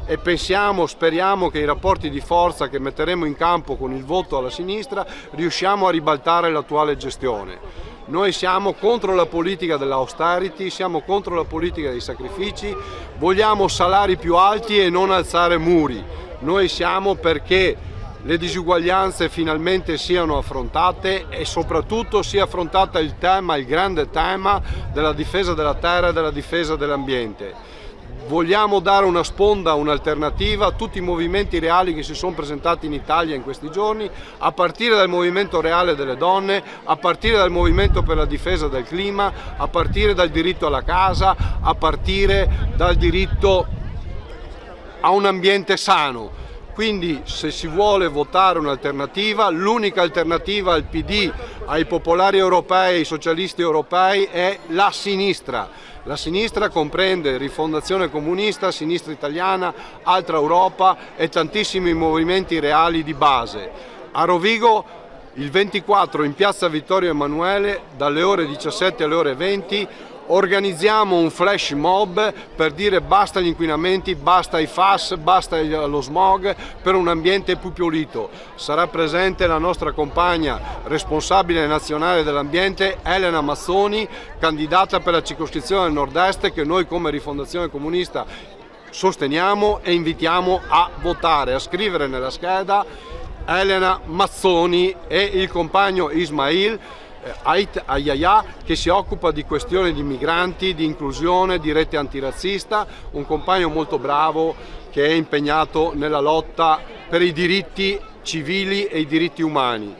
e speriamo che i rapporti di forza che metteremo in campo con il voto alla sinistra riusciamo a ribaltare l'attuale gestione. Noi siamo contro la politica dell'austerity, siamo contro la politica dei sacrifici, vogliamo salari più alti e non alzare muri. Noi siamo perché le disuguaglianze finalmente siano affrontate e soprattutto sia affrontata il grande tema della difesa della terra e della difesa dell'ambiente. Vogliamo dare una sponda, un'alternativa a tutti i movimenti reali che si sono presentati in Italia in questi giorni, a partire dal movimento reale delle donne, a partire dal movimento per la difesa del clima, a partire dal diritto alla casa, a partire dal diritto a un ambiente sano. Quindi se si vuole votare un'alternativa, l'unica alternativa al PD, ai popolari europei, ai socialisti europei è la sinistra. La sinistra comprende Rifondazione Comunista, Sinistra Italiana, Altra Europa e tantissimi movimenti reali di base. A Rovigo il 24 in piazza Vittorio Emanuele dalle ore 17 alle ore 20 organizziamo un flash mob per dire basta agli inquinamenti, basta ai FAS, basta allo smog, per un ambiente più pulito. Sarà presente la nostra compagna responsabile nazionale dell'ambiente Elena Mazzoni, candidata per la circoscrizione del Nord-Est, che noi come Rifondazione Comunista sosteniamo e invitiamo a votare, a scrivere nella scheda Elena Mazzoni e il compagno Ismail Ait Ayaya, che si occupa di questioni di migranti, di inclusione, di rete antirazzista, un compagno molto bravo che è impegnato nella lotta per i diritti civili e i diritti umani.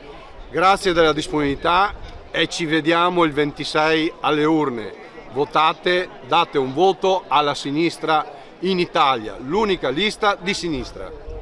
Grazie della disponibilità e ci vediamo il 26 alle urne. Votate, date un voto alla sinistra in Italia, l'unica lista di sinistra.